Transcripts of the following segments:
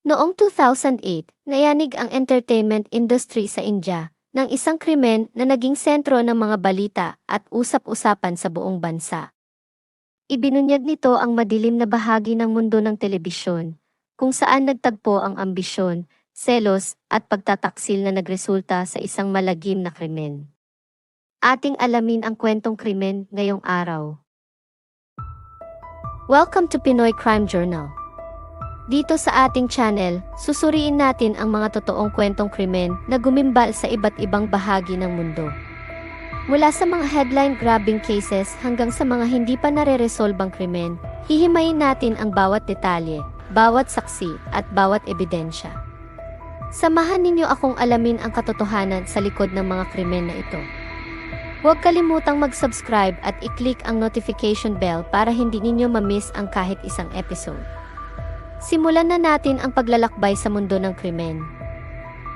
Noong 2008, nayanig ang entertainment industry sa India ng isang krimen na naging sentro ng mga balita at usap-usapan sa buong bansa. Ibinunyag nito ang madilim na bahagi ng mundo ng telebisyon, kung saan nagtagpo ang ambisyon, selos, at pagtataksil na nagresulta sa isang malagim na krimen. Ating alamin ang kwentong krimen ngayong araw. Welcome to Pinoy Crime Journal. Dito sa ating channel, susuriin natin ang mga totoong kwentong krimen na gumimbal sa iba't ibang bahagi ng mundo. Mula sa mga headline-grabbing cases hanggang sa mga hindi pa nare-resolbang krimen, hihimayin natin ang bawat detalye, bawat saksi, at bawat ebidensya. Samahan ninyo akong alamin ang katotohanan sa likod ng mga krimen na ito. Huwag kalimutang mag-subscribe at i-click ang notification bell para hindi ninyo ma-miss ang kahit isang episode. Simulan na natin ang paglalakbay sa mundo ng krimen.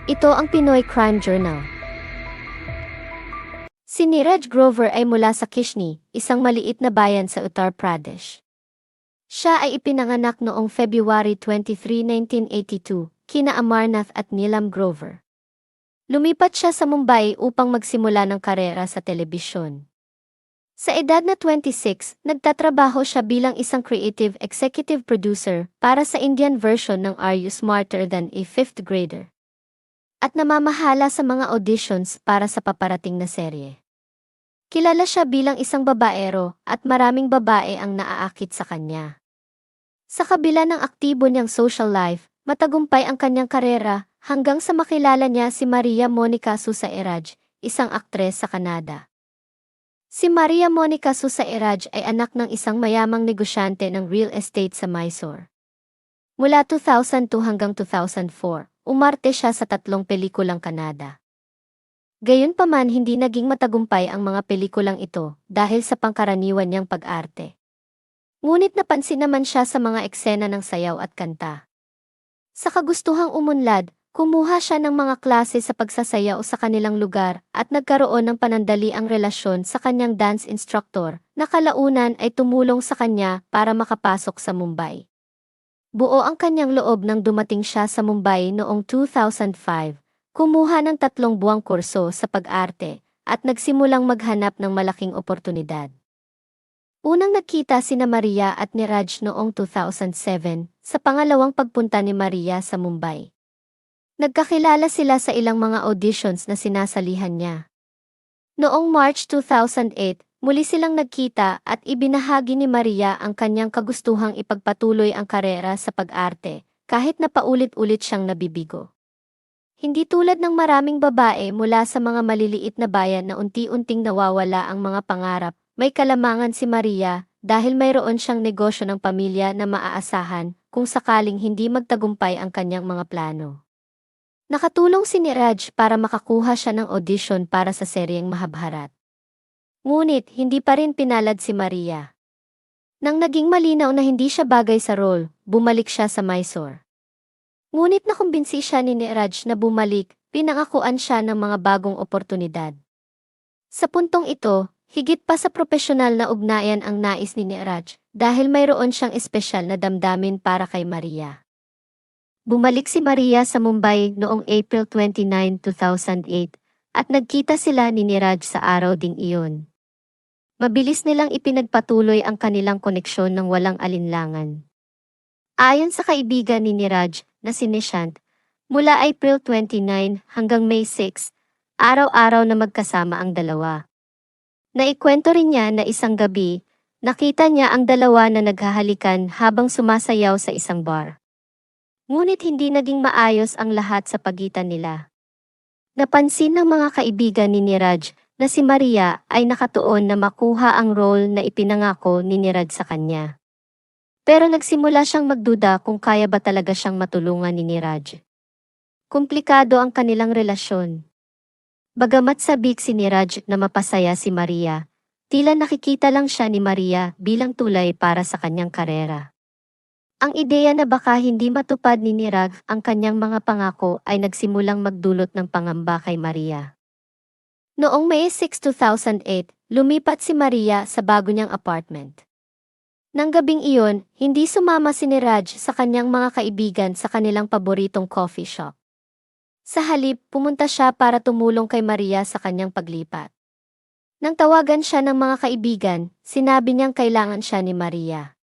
Ito ang Pinoy Crime Journal. Si Neeraj Grover ay mula sa Kishni, isang maliit na bayan sa Uttar Pradesh. Siya ay ipinanganak noong February 23, 1982, kina Amarnath at Neelam Grover. Lumipat siya sa Mumbai upang magsimula ng karera sa telebisyon. Sa edad na 26, nagtatrabaho siya bilang isang creative executive producer para sa Indian version ng Are You Smarter Than a Fifth Grader? At namamahala sa mga auditions para sa paparating na serye. Kilala siya bilang isang babaero at maraming babae ang naaakit sa kanya. Sa kabila ng aktibo niyang social life, matagumpay ang kanyang karera hanggang sa makilala niya si Maria Monica Susairaj, isang aktres sa Canada. Si Maria Monica Susairaj ay anak ng isang mayamang negosyante ng real estate sa Mysore. Mula 2002 hanggang 2004, umarte siya sa 3 pelikulang Canada. Gayunpaman hindi naging matagumpay ang mga pelikulang ito dahil sa pangkaraniwan niyang pag-arte. Ngunit napansin naman siya sa mga eksena ng sayaw at kanta. Sa kagustuhang umunlad, kumuha siya ng mga klase sa pagsasayaw sa kanilang lugar at nagkaroon ng panandaliang relasyon sa kanyang dance instructor na kalaunan ay tumulong sa kanya para makapasok sa Mumbai. Buo ang kanyang loob nang dumating siya sa Mumbai noong 2005. Kumuha ng 3 buwang kurso sa pag-arte at nagsimulang maghanap ng malaking oportunidad. Unang nagkita sina Maria at Neeraj noong 2007 sa pangalawang pagpunta ni Maria sa Mumbai. Nagkakilala sila sa ilang mga auditions na sinasalihan niya. Noong March 2008, muli silang nagkita at ibinahagi ni Maria ang kanyang kagustuhang ipagpatuloy ang karera sa pag-arte kahit na paulit-ulit siyang nabibigo. Hindi tulad ng maraming babae mula sa mga maliliit na bayan na unti-unting nawawala ang mga pangarap, may kalamangan si Maria dahil mayroon siyang negosyo ng pamilya na maaasahan kung sakaling hindi magtagumpay ang kanyang mga plano. Nakatulong si Neeraj para makakuha siya ng audition para sa seryeng Mahabharat. Ngunit hindi pa rin pinalad si Maria. Nang naging malinaw na hindi siya bagay sa role, bumalik siya sa Mysore. Ngunit nakumbinsi siya ni Neeraj na bumalik, pinangakuan siya ng mga bagong oportunidad. Sa puntong ito, higit pa sa propesyonal na ugnayan ang nais ni Neeraj dahil mayroon siyang espesyal na damdamin para kay Maria. Bumalik si Maria sa Mumbai noong April 29, 2008 at nagkita sila ni Neeraj sa araw ding iyon. Mabilis nilang ipinagpatuloy ang kanilang koneksyon ng walang alinlangan. Ayon sa kaibigan ni Neeraj na si Nishant, mula April 29 hanggang May 6, araw-araw na magkasama ang dalawa. Naikwento rin niya na isang gabi, nakita niya ang dalawa na naghahalikan habang sumasayaw sa isang bar. Ngunit hindi naging maayos ang lahat sa pagitan nila. Napansin ng mga kaibigan ni Neeraj na si Maria ay nakatuon na makuha ang role na ipinangako ni Neeraj sa kanya. Pero nagsimula siyang magduda kung kaya ba talaga siyang matulungan ni Neeraj. Komplikado ang kanilang relasyon. Bagamat sabik si Neeraj na mapasaya si Maria, tila nakikita lang siya ni Maria bilang tulay para sa kanyang karera. Ang ideya na baka hindi matupad ni Neeraj ang kanyang mga pangako ay nagsimulang magdulot ng pangamba kay Maria. Noong May 6, 2008, lumipat si Maria sa bago niyang apartment. Nang gabing iyon, hindi sumama si Raj sa kanyang mga kaibigan sa kanilang paboritong coffee shop. Sa halip, pumunta siya para tumulong kay Maria sa kanyang paglipat. Nang tawagan siya ng mga kaibigan, sinabi niyang kailangan siya ni Maria.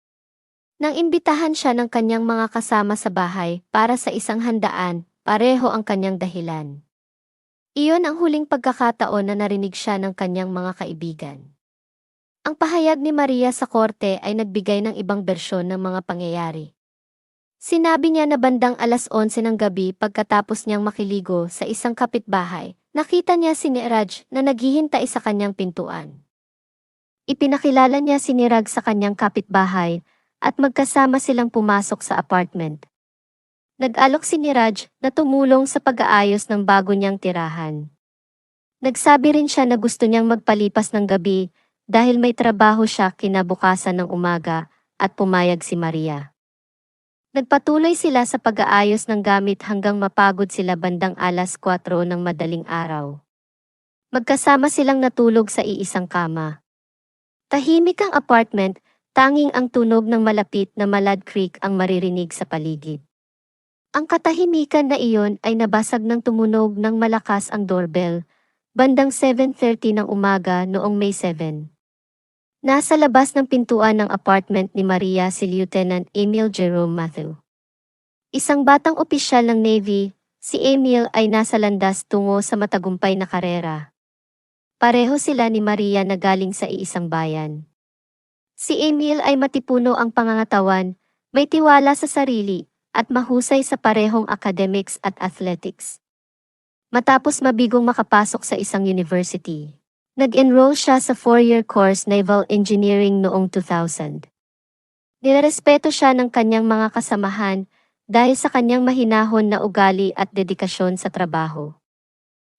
Nang imbitahan siya ng kanyang mga kasama sa bahay para sa isang handaan, pareho ang kanyang dahilan. Iyon ang huling pagkakataon na narinig siya ng kanyang mga kaibigan. Ang pahayag ni Maria sa korte ay nagbigay ng ibang bersyon ng mga pangyayari. Sinabi niya na bandang alas 11 ng gabi pagkatapos niyang makiligo sa isang kapitbahay, nakita niya si Niraj na naghihintay sa kanyang pintuan. Ipinakilala niya si Niraj sa kanyang kapitbahay at magkasama silang pumasok sa apartment. Nag-alok si Niraj na tumulong sa pag-aayos ng bago niyang tirahan. Nagsabi rin siya na gusto niyang magpalipas ng gabi dahil may trabaho siya kinabukasan ng umaga at pumayag si Maria. Nagpatuloy sila sa pag-aayos ng gamit hanggang mapagod sila bandang alas 4 ng madaling araw. Magkasama silang natulog sa iisang kama. Tahimik ang apartment, tanging ang tunog ng malapit na Malad Creek ang maririnig sa paligid. Ang katahimikan na iyon ay nabasag ng tumunog ng malakas ang doorbell, bandang 7:30 ng umaga noong May 7. Nasa labas ng pintuan ng apartment ni Maria si Lieutenant Emil Jerome Matthew. Isang batang opisyal ng Navy, si Emil ay nasa landas tungo sa matagumpay na karera. Pareho sila ni Maria na galing sa iisang bayan. Si Emil ay matipuno ang pangangatawan, may tiwala sa sarili, at mahusay sa parehong academics at athletics. Matapos mabigong makapasok sa isang university, nag-enroll siya sa 4-year course Naval Engineering noong 2000. Nilerespeto siya ng kanyang mga kasamahan dahil sa kanyang mahinahon na ugali at dedikasyon sa trabaho.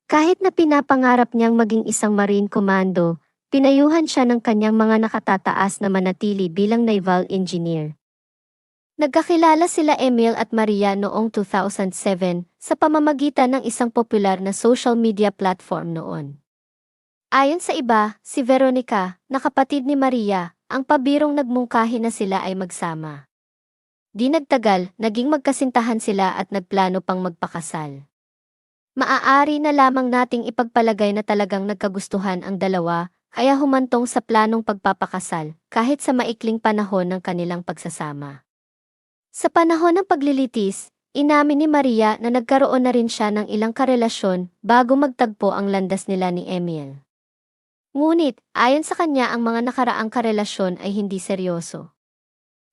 Kahit na pinapangarap niyang maging isang Marine Commando, pinayuhan siya ng kanyang mga nakatataas na manatili bilang naval engineer. Nagkakilala sila Emil at Maria noong 2007 sa pamamagitan ng isang popular na social media platform noon. Ayon sa iba, si Veronica, na kapatid ni Maria, ang pabirong nagmungkahi na sila ay magsama. Di nagtagal, naging magkasintahan sila at nagplano pang magpakasal. Maaari na lamang nating ipagpalagay na talagang nagkagustuhan ang dalawa, kaya humantong sa planong pagpapakasal, kahit sa maikling panahon ng kanilang pagsasama. Sa panahon ng paglilitis, inamin ni Maria na nagkaroon na rin siya ng ilang karelasyon bago magtagpo ang landas nila ni Emil. Ngunit, ayon sa kanya ang mga nakaraang karelasyon ay hindi seryoso.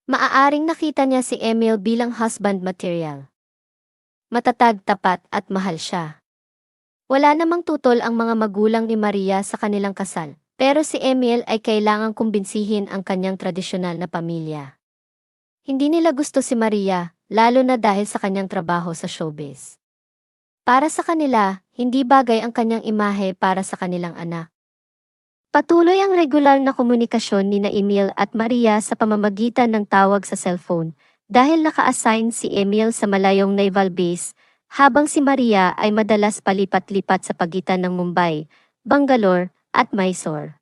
Maaaring nakita niya si Emil bilang husband material. Matatag, tapat at mahal siya. Wala namang tutol ang mga magulang ni Maria sa kanilang kasal, pero si Emil ay kailangang kumbinsihin ang kanyang tradisyonal na pamilya. Hindi nila gusto si Maria, lalo na dahil sa kanyang trabaho sa showbiz. Para sa kanila, hindi bagay ang kanyang imahe para sa kanilang anak. Patuloy ang regular na komunikasyon ni Emil at Maria sa pamamagitan ng tawag sa cellphone dahil naka-assign si Emil sa malayong naval base habang si Maria ay madalas palipat-lipat sa pagitan ng Mumbai, Bangalore at Mysore.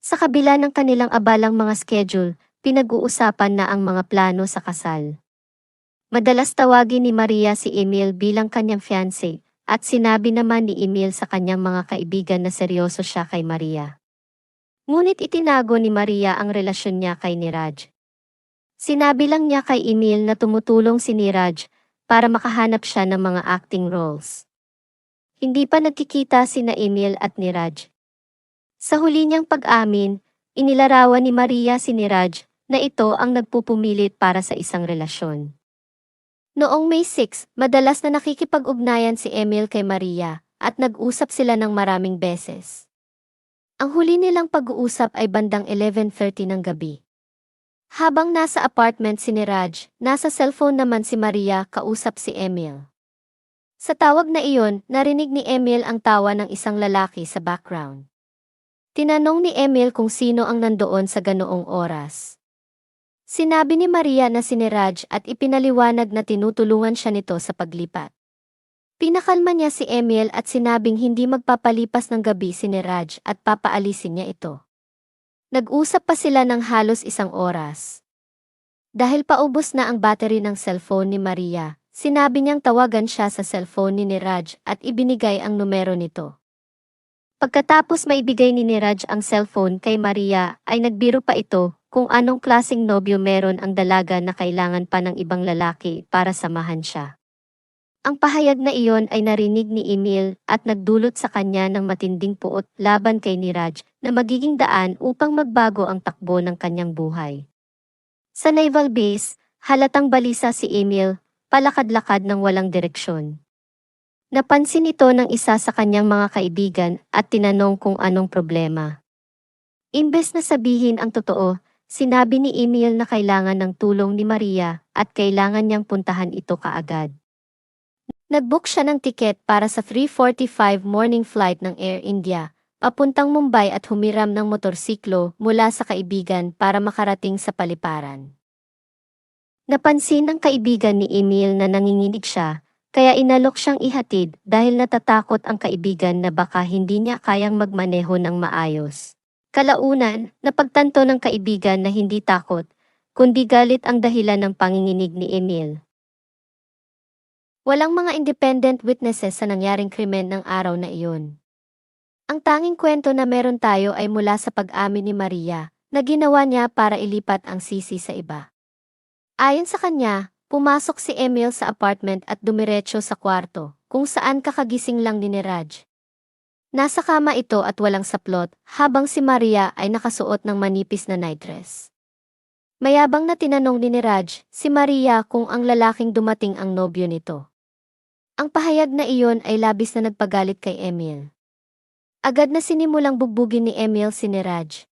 Sa kabila ng kanilang abalang mga schedule, pinag-uusapan na ang mga plano sa kasal. Madalas tawagin ni Maria si Emil bilang kanyang fiancé at sinabi naman ni Emil sa kanyang mga kaibigan na seryoso siya kay Maria. Ngunit itinago ni Maria ang relasyon niya kay Niraj. Sinabi lang niya kay Emil na tumutulong si Niraj para makahanap siya ng mga acting roles. Hindi pa nagkikita sina Emil at Niraj. Sa huli niyang pag-amin, inilarawan ni Maria si Niraj na ito ang nagpupumilit para sa isang relasyon. Noong May 6, madalas na nakikipag-ugnayan si Emil kay Maria at nag-usap sila ng maraming beses. Ang huli nilang pag-uusap ay bandang 11:30 ng gabi. Habang nasa apartment si Niraj, nasa cellphone naman si Maria kausap si Emil. Sa tawag na iyon, narinig ni Emil ang tawa ng isang lalaki sa background. Tinanong ni Emil kung sino ang nandoon sa ganoong oras. Sinabi ni Maria na si Niraj at ipinaliwanag na tinutulungan siya nito sa paglipat. Pinakalma niya si Emil at sinabing hindi magpapalipas ng gabi si Niraj at papaalisin niya ito. Nag-usap pa sila ng halos 1 oras. Dahil paubos na ang battery ng cellphone ni Maria, sinabi niyang tawagan siya sa cellphone ni Niraj at ibinigay ang numero nito. Pagkatapos maibigay ni Niraj ang cellphone kay Maria, ay nagbiro pa ito kung anong klaseng nobyo meron ang dalaga na kailangan pa ng ibang lalaki para samahan siya. Ang pahayag na iyon ay narinig ni Emil at nagdulot sa kanya ng matinding puot laban kay Niraj na magiging daan upang magbago ang takbo ng kanyang buhay. Sa naval base, halatang balisa si Emil, palakad-lakad ng walang direksyon. Napansin ito ng isa sa kanyang mga kaibigan at tinanong kung anong problema. Imbes na sabihin ang totoo, sinabi ni Emil na kailangan ng tulong ni Maria at kailangan niyang puntahan ito kaagad. Nag-book siya ng tiket para sa 3:45 morning flight ng Air India, papuntang Mumbai at humiram ng motorsiklo mula sa kaibigan para makarating sa paliparan. Napansin ng kaibigan ni Emil na nanginginig siya, kaya inalok siyang ihatid dahil natatakot ang kaibigan na baka hindi niya kayang magmaneho ng maayos. Kalaunan, napagtanto ng kaibigan na hindi takot, kundi galit ang dahilan ng panginginig ni Emil. Walang mga independent witnesses sa nangyaring krimen ng araw na iyon. Ang tanging kwento na meron tayo ay mula sa pag-amin ni Maria, na ginawa niya para ilipat ang sisi sa iba. Ayon sa kanya, pumasok si Emil sa apartment at dumiretso sa kwarto, kung saan kakagising lang ni Niraj. Nasa kama ito at walang saplot, habang si Maria ay nakasuot ng manipis na nightdress. Mayabang na tinanong ni Niraj, si Maria kung ang lalaking dumating ang nobyo nito. Ang pahayag na iyon ay labis na nagpagalit kay Emil. Agad na sinimulang bugbugin ni Emil si Niraj.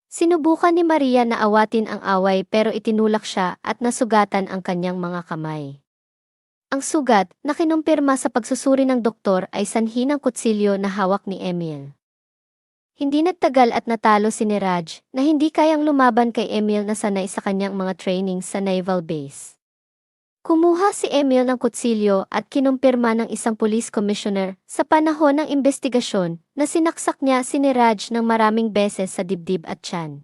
Sinubukan ni Maria na awatin ang away pero itinulak siya at nasugatan ang kanyang mga kamay. Ang sugat na kinumpirma sa pagsusuri ng doktor ay sanhi ng kutsilyo na hawak ni Emil. Hindi nagtagal at natalo si Niraj na hindi kayang lumaban kay Emil na sanay sa kanyang mga training sa naval base. Kumuha si Emil ng kutsilyo at kinumpirma ng isang police commissioner sa panahon ng investigasyon na sinaksak niya si Niraj ng maraming beses sa dibdib at tiyan.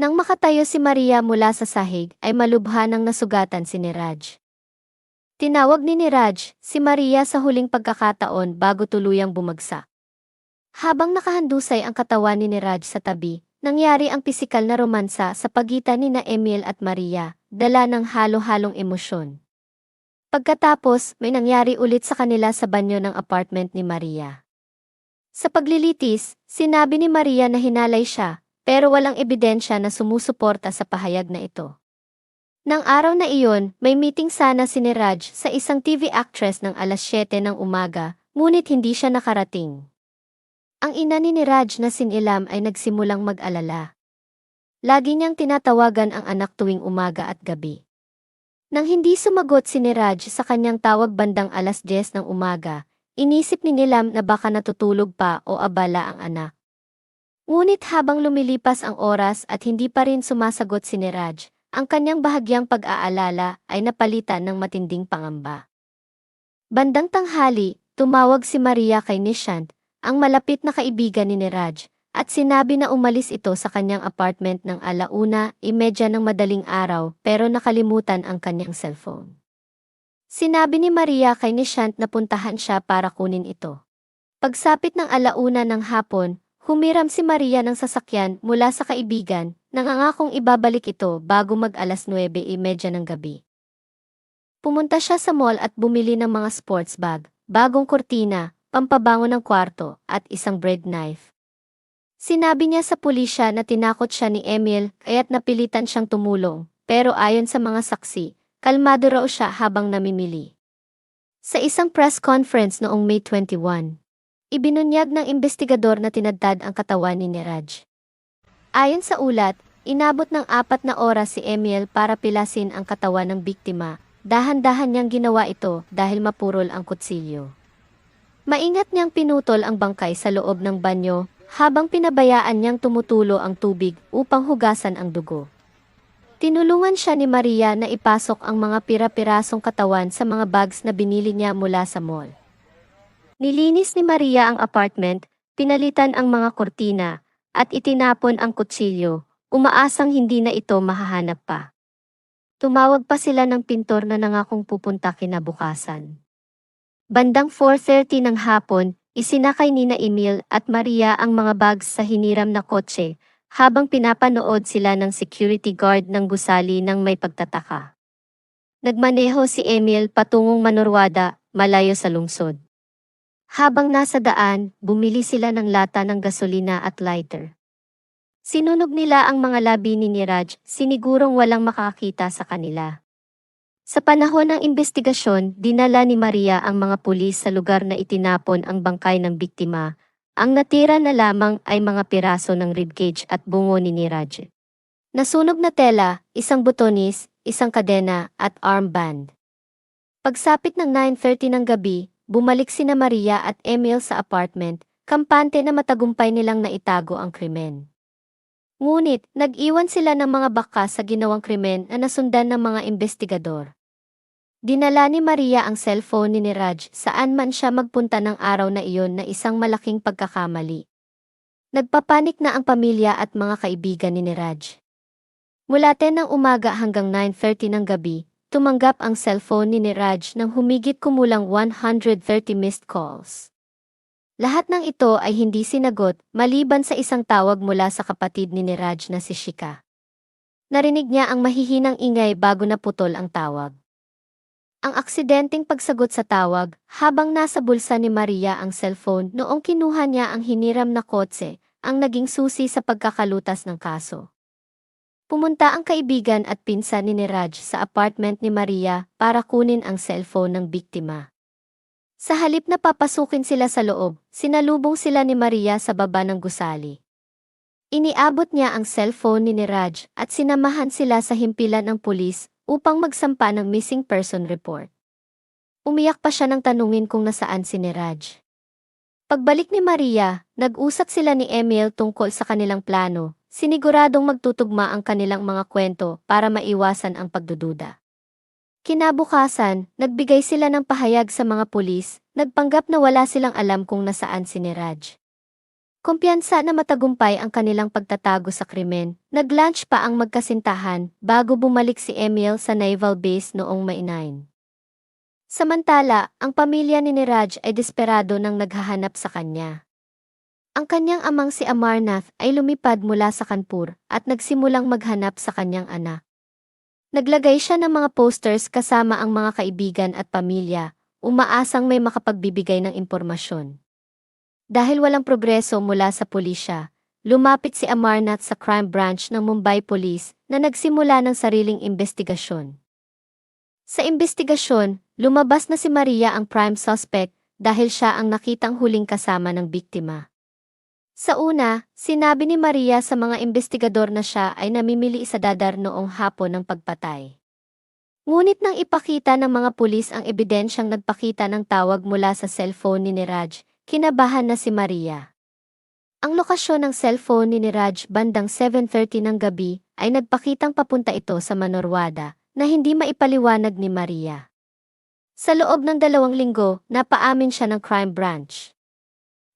Nang makatayo si Maria mula sa sahig ay malubha ng nasugatan si Niraj. Tinawag ni Niraj si Maria sa huling pagkakataon bago tuluyang bumagsak. Habang nakahandusay ang katawan ni Niraj sa tabi, nangyari ang pisikal na romansa sa pagitan ni Emil at Maria, dala ng halo-halong emosyon. Pagkatapos, may nangyari ulit sa kanila sa banyo ng apartment ni Maria. Sa paglilitis, sinabi ni Maria na hinalay siya, pero walang ebidensya na sumusuporta sa pahayag na ito. Nang araw na iyon, may meeting sana si Niraj sa isang TV actress ng alas 7 ng umaga, ngunit hindi siya nakarating. Ang ina ni Niraj na sinilam ay nagsimulang mag-alala. Lagi niyang tinatawagan ang anak tuwing umaga at gabi. Nang hindi sumagot si Niraj sa kanyang tawag bandang alas 10 ng umaga, inisip ni Nilam na baka natutulog pa o abala ang anak. Ngunit habang lumilipas ang oras at hindi pa rin sumasagot si Niraj, ang kanyang bahagyang pag-aalala ay napalitan ng matinding pangamba. Bandang tanghali, tumawag si Maria kay Nishant, ang malapit na kaibigan ni Niraj, at sinabi na umalis ito sa kanyang apartment ng 1:30 ng madaling araw pero nakalimutan ang kanyang cellphone. Sinabi ni Maria kay Nishant na puntahan siya para kunin ito. Pagsapit ng 1:00 ng hapon, humiram si Maria ng sasakyan mula sa kaibigan, nangangakong ibabalik ito bago mag-alas 9:30 ng gabi. Pumunta siya sa mall at bumili ng mga sports bag, bagong kurtina, pampabango ng kwarto, at isang bread knife. Sinabi niya sa pulisya na tinakot siya ni Emil kaya't napilitan siyang tumulong, pero ayon sa mga saksi, kalmado raw siya habang namimili. Sa isang press conference noong May 21, ibinunyag ng investigador na tinadtad ang katawan ni Niraj. Ayon sa ulat, inabot ng 4 na oras si Emil para pilasin ang katawan ng biktima. Dahan-dahan niyang ginawa ito dahil mapurol ang kutsilyo. Maingat niyang pinutol ang bangkay sa loob ng banyo, habang pinabayaan niyang tumutulo ang tubig upang hugasan ang dugo. Tinulungan siya ni Maria na ipasok ang mga pira-pirasong katawan sa mga bags na binili niya mula sa mall. Nilinis ni Maria ang apartment, pinalitan ang mga kortina, at itinapon ang kutsilyo, umaasang hindi na ito mahahanap pa. Tumawag pa sila ng pintor na nangakong pupunta kinabukasan. Bandang 4:30 ng hapon, isinakay nina Emil at Maria ang mga bags sa hiniram na kotse, habang pinapanood sila ng security guard ng gusali ng may pagtataka. Nagmaneho si Emil patungong Manurwada, malayo sa lungsod. Habang nasa daan, bumili sila ng lata ng gasolina at lighter. Sinunog nila ang mga labi ni Niraj, sinigurong walang makakita sa kanila. Sa panahon ng investigasyon, dinala ni Maria ang mga pulis sa lugar na itinapon ang bangkay ng biktima. Ang natira na lamang ay mga piraso ng ribcage at bungo ni Niraj. Nasunog na tela, isang butonis, isang kadena, at armband. Pagsapit ng 9:30 ng gabi, bumalik sina Maria at Emil sa apartment, kampante na matagumpay nilang naitago ang krimen. Ngunit, nag-iwan sila ng mga bakas sa ginawang krimen na nasundan ng mga investigador. Dinala ni Maria ang cellphone ni Niraj saan man siya magpunta ng araw na iyon na isang malaking pagkakamali. Nagpapanik na ang pamilya at mga kaibigan ni Niraj. Mula 10 ng umaga hanggang 9:30 ng gabi, tumanggap ang cellphone ni Niraj ng humigit kumulang 130 missed calls. Lahat ng ito ay hindi sinagot maliban sa isang tawag mula sa kapatid ni Niraj na si Shika. Narinig niya ang mahihinang ingay bago naputol ang tawag. Ang aksidenteng pagsagot sa tawag, habang nasa bulsa ni Maria ang cellphone noong kinuha niya ang hiniram na kotse, ang naging susi sa pagkakalutas ng kaso. Pumunta ang kaibigan at pinsan ni Niraj sa apartment ni Maria para kunin ang cellphone ng biktima. Sa halip na papasukin sila sa loob, sinalubong sila ni Maria sa baba ng gusali. Iniabot niya ang cellphone ni Niraj at sinamahan sila sa himpilan ng pulis upang magsampa ng missing person report. Umiyak pa siya nang tanungin kung nasaan si Niraj. Pagbalik ni Maria, nag-usap sila ni Emil tungkol sa kanilang plano, siniguradong magtutugma ang kanilang mga kwento para maiwasan ang pagdududa. Kinabukasan, nagbigay sila ng pahayag sa mga pulis, nagpanggap na wala silang alam kung nasaan si Niraj. Kumpiyansa na matagumpay ang kanilang pagtatago sa krimen, nag-lunch pa ang magkasintahan bago bumalik si Emil sa naval base noong May 9. Samantala, ang pamilya ni Niraj ay desperado nang naghahanap sa kanya. Ang kanyang amang si Amarnath ay lumipad mula sa Kanpur at nagsimulang maghanap sa kanyang anak. Naglagay siya ng mga posters kasama ang mga kaibigan at pamilya, umaasang may makapagbibigay ng impormasyon. Dahil walang progreso mula sa pulisya, lumapit si Amarnath sa crime branch ng Mumbai Police na nagsimula ng sariling investigasyon. Sa investigasyon, lumabas na si Maria ang prime suspect dahil siya ang nakitang huling kasama ng biktima. Sa una, sinabi ni Maria sa mga investigador na siya ay namimili sa dadar noong hapon ng pagpatay. Ngunit nang ipakita ng mga pulis ang ebidensyang nagpakita ng tawag mula sa cellphone ni Niraj, kinabahan na si Maria. Ang lokasyon ng cellphone ni Niraj bandang 7:30 ng gabi ay nagpakitang papunta ito sa Manurwada na hindi maipaliwanag ni Maria. Sa loob ng 2 linggo, napaamin siya ng crime branch.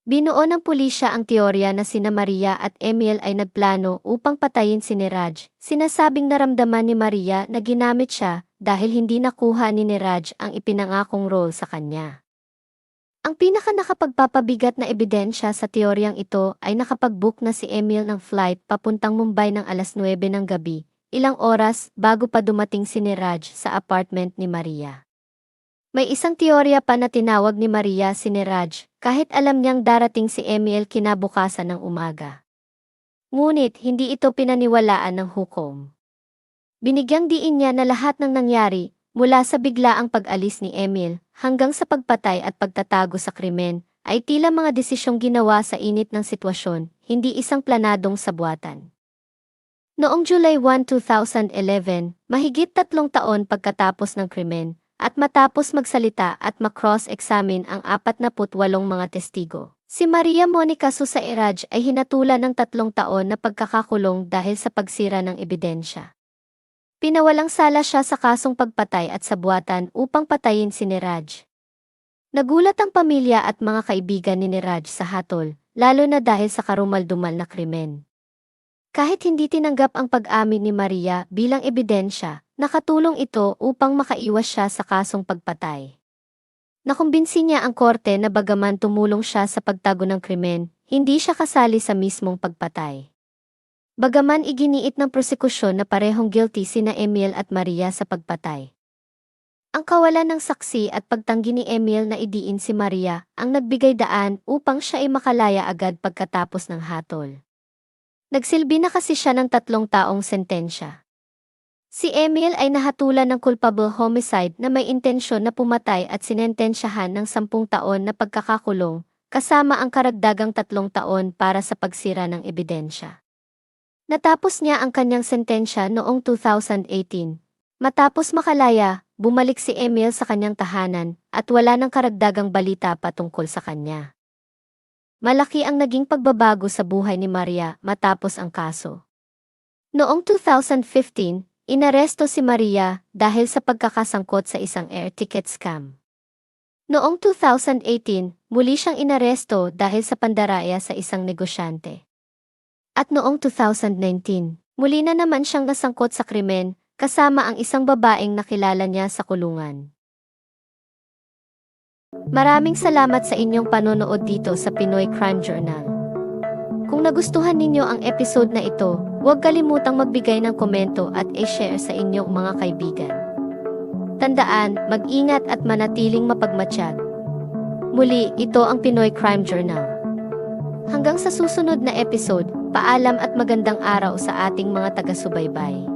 Binuo ng pulisya ang teorya na sina Maria at Emil ay nagplano upang patayin si Niraj. Sinasabing naramdaman ni Maria na ginamit siya dahil hindi nakuha ni Niraj ang ipinangakong role sa kanya. Ang nakapagpapabigat na ebidensya sa teoryang ito ay nakapag-book na si Emil ng flight papuntang Mumbai ng alas 9 ng gabi, ilang oras bago pa dumating si Niraj sa apartment ni Maria. May isang teorya pa na tinawag ni Maria si Niraj kahit alam niyang darating si Emil kinabukasan ng umaga. Ngunit hindi ito pinaniwalaan ng hukom. Binigyang diin niya na lahat ng nangyari, mula sa biglaang pag-alis ni Emil hanggang sa pagpatay at pagtatago sa krimen, ay tila mga desisyong ginawa sa init ng sitwasyon, hindi isang planadong sabuatan. Noong July 1, 2011, mahigit 3 taon pagkatapos ng krimen, at matapos magsalita at ma-cross-examine ang 48 mga testigo, si Maria Monica Susairaj ay hinatulan ng 3 taon na pagkakakulong dahil sa pagsira ng ebidensya. Pinawalang sala siya sa kasong pagpatay at sabuatan upang patayin si Niraj. Nagulat ang pamilya at mga kaibigan ni Niraj sa hatol, lalo na dahil sa karumal-dumal na krimen. Kahit hindi tinanggap ang pag-amin ni Maria bilang ebidensya, nakatulong ito upang makaiwas siya sa kasong pagpatay. Nakumbinsi niya ang korte na bagaman tumulong siya sa pagtago ng krimen, hindi siya kasali sa mismong pagpatay. Bagaman iginiit ng prosekusyon na parehong guilty sina Emil at Maria sa pagpatay. Ang kawalan ng saksi at pagtanggi ni Emil na idiin si Maria ang nagbigay daan upang siya ay makalaya agad pagkatapos ng hatol. Nagsilbi na kasi siya ng 3 taong sentensya. Si Emil ay nahatulan ng culpable homicide na may intensyon na pumatay at sinentensyahan ng 10 taon na pagkakakulong, kasama ang karagdagang 3 taon para sa pagsira ng ebidensya. Natapos niya ang kanyang sentensya noong 2018. Matapos makalaya, bumalik si Emil sa kanyang tahanan at wala ng karagdagang balita patungkol sa kanya. Malaki ang naging pagbabago sa buhay ni Maria matapos ang kaso. Noong 2015, inaresto si Maria dahil sa pagkakasangkot sa isang air ticket scam. Noong 2018, muli siyang inaresto dahil sa pandaraya sa isang negosyante. At noong 2019, muli na naman siyang nasangkot sa krimen kasama ang isang babaeng nakilala niya sa kulungan. Maraming salamat sa inyong panonood dito sa Pinoy Crime Journal. Kung nagustuhan ninyo ang episode na ito, huwag kalimutang magbigay ng komento at i-share sa inyong mga kaibigan. Tandaan, mag-ingat at manatiling mapagmatsyag. Muli, ito ang Pinoy Crime Journal. Hanggang sa susunod na episode, paalam at magandang araw sa ating mga taga-subaybay.